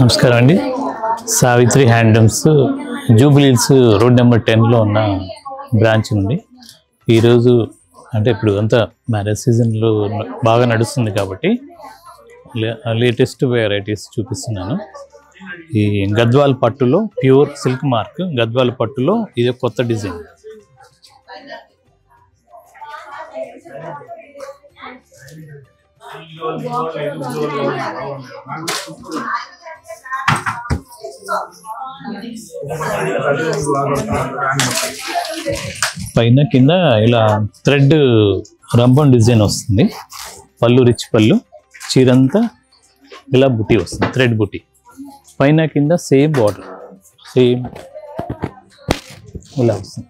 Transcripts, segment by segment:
నమస్కారం అండి. Savitri Handlooms Jubilee Hills road number 10లో ఉన్న బ్రాంచ్ నుండి ఈరోజు అంటే ఇప్పుడు అంతా మ్యారేజ్ సీజన్లో బాగా నడుస్తుంది కాబట్టి లేటెస్ట్ వెరైటీస్ చూపిస్తున్నాను. ఈ గద్వాల్ పట్టులో ప్యూర్ సిల్క్ మార్క్ గద్వాల్ పట్టులో ఇది కొత్త డిజైన్. పైన కింద ఇలా థ్రెడ్ రంపం డిజైన్ వస్తుంది. పళ్ళు రిచ్ పళ్ళు, చీరంతా ఇలా బుట్టి వస్తుంది, థ్రెడ్ బుట్టి. పైన కింద సేమ్ బార్డర్, సేమ్ ఇలా వస్తుంది.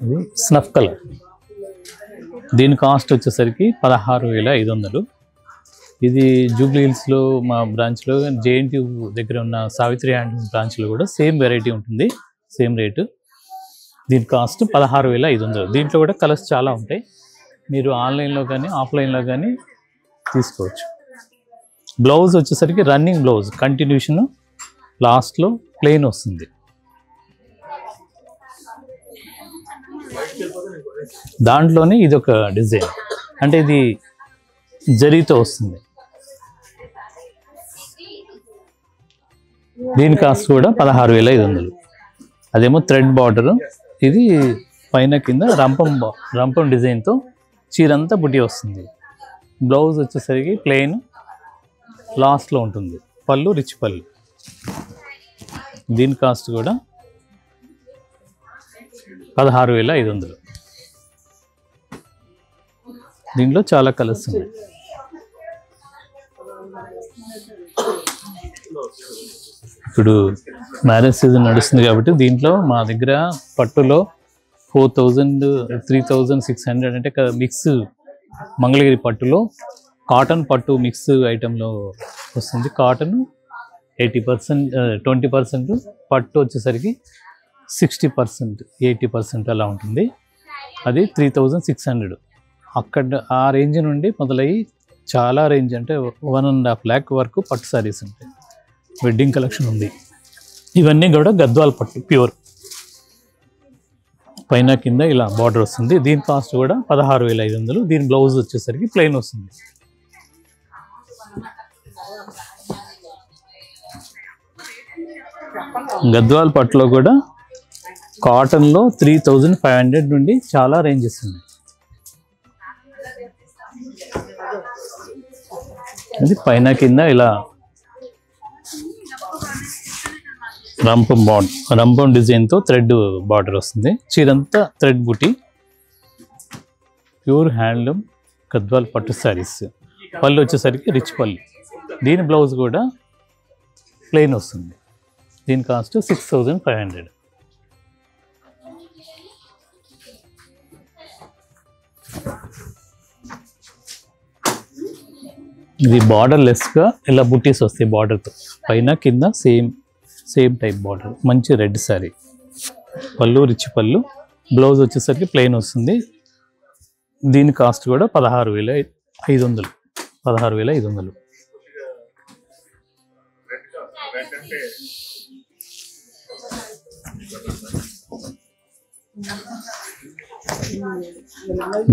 ఇది స్నఫ్ కలర్. దీని కాస్ట్ వచ్చేసరికి 16,500. ఇది జూబ్లీహిల్స్లో మా బ్రాంచ్లో జేఎన్టీ దగ్గర ఉన్న సావిత్రి హ్యాండ్లూమ్ బ్రాంచ్లో కూడా సేమ్ వెరైటీ ఉంటుంది, సేమ్ రేటు. దీని కాస్ట్ 16,500. దీంట్లో కూడా కలర్స్ చాలా ఉంటాయి. మీరు ఆన్లైన్లో కానీ ఆఫ్లైన్లో కానీ తీసుకోవచ్చు. బ్లౌజ్ వచ్చేసరికి రన్నింగ్ బ్లౌజ్, కంటిన్యూషన్, లాస్ట్లో ప్లెయిన్ వస్తుంది. దాంట్లోనే ఇది ఒక డిజైన్, అంటే ఇది జరీతో వస్తుంది. దీని కాస్ట్ కూడా 16,500. అదేమో థ్రెడ్ బార్డర్, ఇది పైన కింద రంపం డిజైన్తో చీరంతా బుట్టి వస్తుంది. బ్లౌజ్ వచ్చేసరికి ప్లెయిన్, లాస్ట్లో ఉంటుంది. పళ్ళు రిచ్ పళ్ళు. దీని కాస్ట్ కూడా 16,500. దీంట్లో చాలా కలర్స్ ఉన్నాయి. ఇప్పుడు మ్యారేజ్ సీజన్ నడుస్తుంది కాబట్టి దీంట్లో మా దగ్గర పట్టులో 4,000, 3,600 అంటే మిక్స్ మంగళగిరి పట్టులో కాటన్ పట్టు మిక్స్ ఐటెంలో వస్తుంది. కాటన్ 80%, 20%, పట్టు వచ్చేసరికి 60%, 80% అలా ఉంటుంది. అది 3,600. అక్కడ ఆ రేంజ్ నుండి మొదలయ్యి చాలా రేంజ్, అంటే 1.5 lakh వరకు పట్టు సారీస్ ఉంటాయి. వెడ్డింగ్ కలెక్షన్ ఉంది. ఇవన్నీ కూడా గద్వాల్ పట్టు ప్యూర్. పైన కింద ఇలా బార్డర్ వస్తుంది. దీని కాస్ట్ కూడా 16,500. దీని బ్లౌజ్ వచ్చేసరికి ప్లెయిన్ వస్తుంది. గద్వాల్ పట్టులో కూడా కాటన్లో 3,500 నుండి చాలా రేంజెస్ ఉన్నాయి. అది పైన కింద ఇలా రంపం డిజైన్తో థ్రెడ్ బార్డర్ వస్తుంది. చీరంతా థ్రెడ్ బుట్టి, ప్యూర్ హ్యాండ్లూమ్ గద్వాల్ పట్టు శారీస్. పళ్ళు వచ్చేసరికి రిచ్ పళ్ళు. దీని బ్లౌజ్ కూడా ప్లెయిన్ వస్తుంది. దీని కాస్ట్ 6,500. ఇది బార్డర్ లెస్గా ఇలా బుట్టీస్ వస్తాయి బార్డర్తో. పైన కింద సేమ్ టైప్ బార్డర్. మంచి రెడ్ శారీ. పళ్ళు రిచ్ పళ్ళు. బ్లౌజ్ వచ్చేసరికి ప్లెయిన్ వస్తుంది. దీని కాస్ట్ కూడా 16,500. 16,500.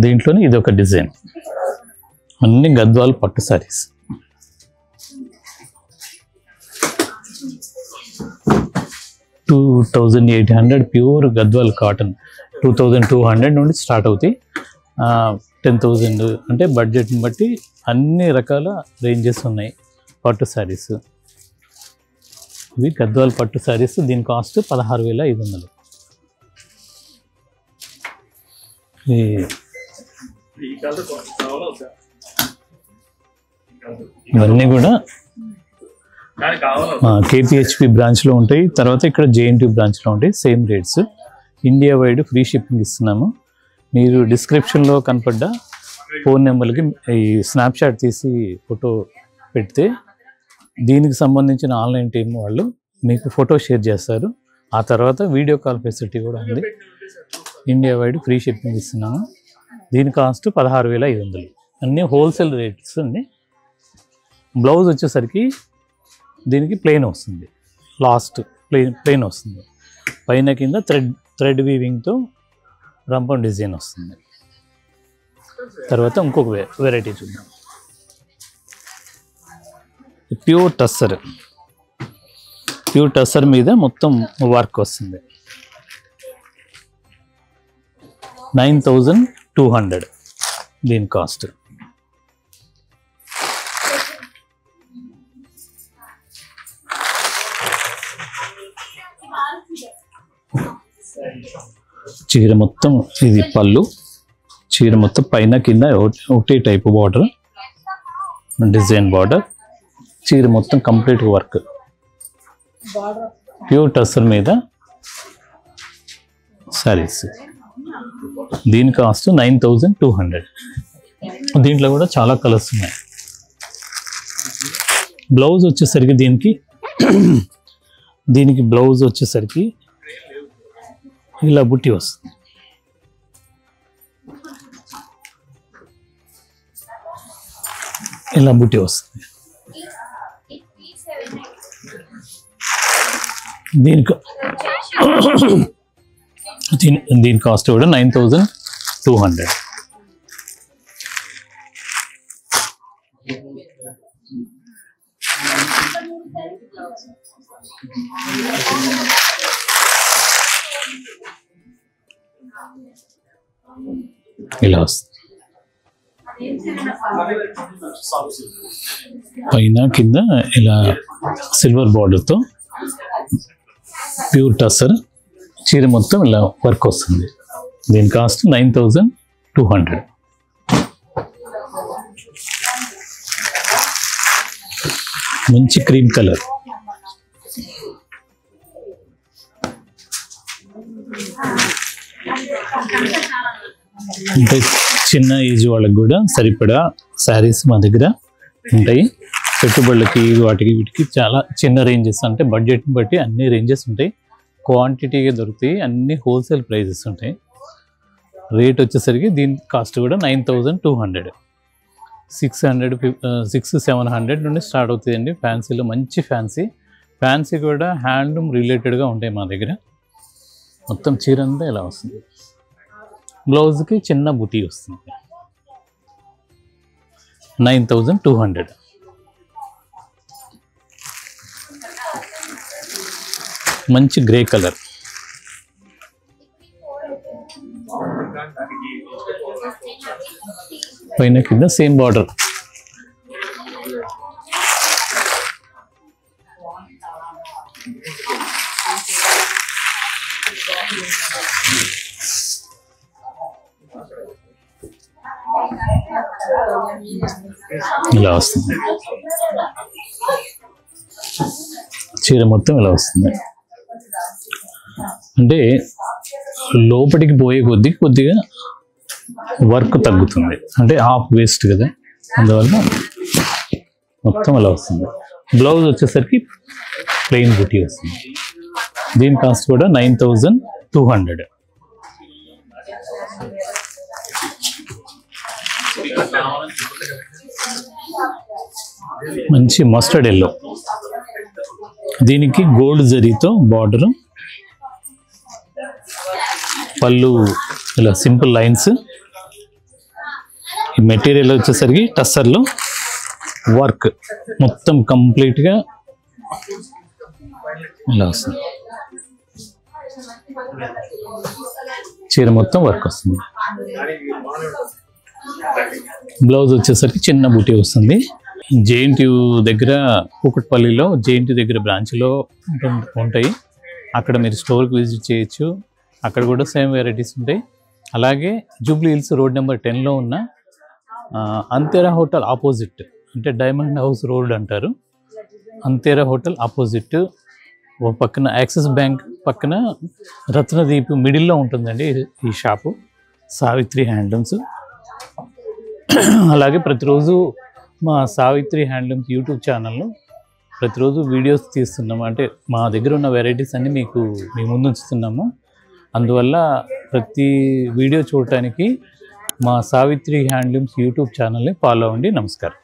దీంట్లోనే ఇది ఒక డిజైన్. అన్ని గద్వాల్ పట్టు సారీస్. $2,800 pure Gadwal cotton. 2,200 నుండి స్టార్ట్ అవుతాయి. 10,000 అంటే బడ్జెట్ని బట్టి అన్ని రకాల రేంజెస్ ఉన్నాయి పట్టు శారీస్. ఇవి గద్వాల్ పట్టు శారీస్. దీని కాస్ట్ 16,500. ఇవన్నీ కూడా కేపీహెచ్పి బ్రాంచ్లో ఉంటాయి. తర్వాత ఇక్కడ జేఎన్టీ బ్రాంచ్లో ఉంటాయి. Same rates. India wide free shipping ఇస్తున్నాము. మీరు డిస్క్రిప్షన్లో కనపడ్డ ఫోన్ నెంబర్కి ఈ స్నాప్షాట్ తీసి ఫోటో పెడితే దీనికి సంబంధించిన ఆన్లైన్ టీం వాళ్ళు మీకు ఫోటో షేర్ చేస్తారు. ఆ తర్వాత వీడియో కాల్ ఫెసిలిటీ కూడా ఉంది. ఇండియా వైడ్ ఫ్రీ షిప్పింగ్ ఇస్తున్నాము. దీని కాస్ట్ 16,500. అన్నీ హోల్సేల్ రేట్స్ అండి. బ్లౌజ్ వచ్చేసరికి దీనికి ప్లెయిన్ వస్తుంది, లాస్ట్ ప్లెయిన్ వస్తుంది. పైన కింద థ్రెడ్ వీవింగ్తో రంపం డిజైన్ వస్తుంది. తర్వాత ఇంకొక వెరైటీ చూద్దాం. ప్యూర్ టస్సర్ మీద మొత్తం వర్క్ వస్తుంది. 9200 దీని కాస్ట్. చీర మొత్తం ఇది పళ్ళు, చీర మొత్తం పైన కింద ఒకటే టైప్ బార్డర్, డిజైన్ బార్డర్, చీర మొత్తం కంప్లీట్ వర్క్. ప్యూర్ టస్సర్ మీద సారీస్. దీని కాస్ట్ 9200. దీంట్లో కూడా చాలా కలర్స్ ఉన్నాయి. బ్లౌజ్ వచ్చేసరికి దీనికి బ్లౌజ్ వచ్చేసరికి ఇలా బుట్టి వస్తుంది. ఇలా బుట్టి వస్తుంది. దీని కాస్ట్ కూడా 9200. ఇలా వస్తుంది. పైన కింద ఇలా సిల్వర్ బార్డర్తో ప్యూర్ టస్సర్, చీర మొత్తం ఇలా వర్క్ వస్తుంది. దీని కాస్ట్ 9200. మంచి క్రీమ్ కలర్. అంటే చిన్న ఏజ్ వాళ్ళకి కూడా సరిపడా శారీస్ మా దగ్గర ఉంటాయి. పెట్టుబడులకి వాటికి వీటికి చాలా చిన్న రేంజెస్, అంటే బడ్జెట్ని బట్టి అన్ని రేంజెస్ ఉంటాయి. క్వాంటిటీగా దొరుకుతాయి, అన్ని హోల్సేల్ ప్రైజెస్ ఉంటాయి. రేట్ వచ్చేసరికి దీని కాస్ట్ కూడా 9200. 600-700 నుండి స్టార్ట్ అవుతాయండి. ఫ్యాన్సీలో మంచి ఫ్యాన్సీ కూడా హ్యాండ్లూమ్ రిలేటెడ్గా ఉంటాయి మా దగ్గర. మొత్తం చీర అంతా ఇలా వస్తుంది. బ్లౌజ్కి చిన్న బుటీ వస్తుంది. 9200. మంచి గ్రే కలర్. పైన కింద సేమ్ బార్డర్. ఇలా వస్తుంది. చీర మొత్తం ఇలా వస్తుంది. అంటే లోపలికి పోయే కొద్దిగా వర్క్ తగ్గుతుంది, అంటే హాఫ్ వేస్ట్ కదా, అందువల్ల మొత్తం అలా వస్తుంది. బ్లౌజ్ వచ్చేసరికి ప్లెయిన్ బుటీ వస్తుంది. దీని కాస్ట్ కూడా 9200. మంచి మస్టర్డ్ ఎల్లో. దీనికి గోల్డ్ జరీతో బార్డరు, పళ్ళు ఇలా సింపుల్ లైన్స్. ఈ మెటీరియల్ వచ్చేసరికి టస్సర్లో వర్క్ మొత్తం కంప్లీట్గా ఇలా వస్తుంది. చీర మొత్తం వర్క్ వస్తుంది. బ్లౌజ్ వచ్చేసరికి చిన్న బూటీ వస్తుంది. జేఎన్టీయూ దగ్గర కూకట్పల్లిలో జేఎన్టీయూ దగ్గర బ్రాంచ్లో ఉంటాయి. అక్కడ మీరు స్టోర్కి విజిట్ చేయొచ్చు. అక్కడ కూడా సేమ్ వెరైటీస్ ఉంటాయి. అలాగే జూబ్లీ హిల్స్ రోడ్ నెంబర్ 10లో ఉన్న అంతేరా హోటల్ ఆపోజిట్, అంటే డైమండ్ హౌస్ రోడ్ అంటారు. అంతేరా హోటల్ ఆపోజిట్ పక్కన యాక్సిస్ బ్యాంక్ పక్కన రత్నదీప్ మిడిల్లో ఉంటుందండి ఈ షాపు, సావిత్రి హ్యాండ్లూమ్స్. అలాగే ప్రతిరోజు మా సావిత్రి హ్యాండ్లూమ్స్ యూట్యూబ్ ఛానల్లో ప్రతిరోజు వీడియోస్ తీస్తున్నాము. అంటే మా దగ్గర ఉన్న వెరైటీస్ అన్నీ మీ ముందు ఉంచుతున్నాము. అందువల్ల ప్రతి వీడియో చూడటానికి మా సావిత్రి హ్యాండ్లూమ్స్ యూట్యూబ్ ఛానల్ని ఫాలో అవ్వండి. నమస్కారం.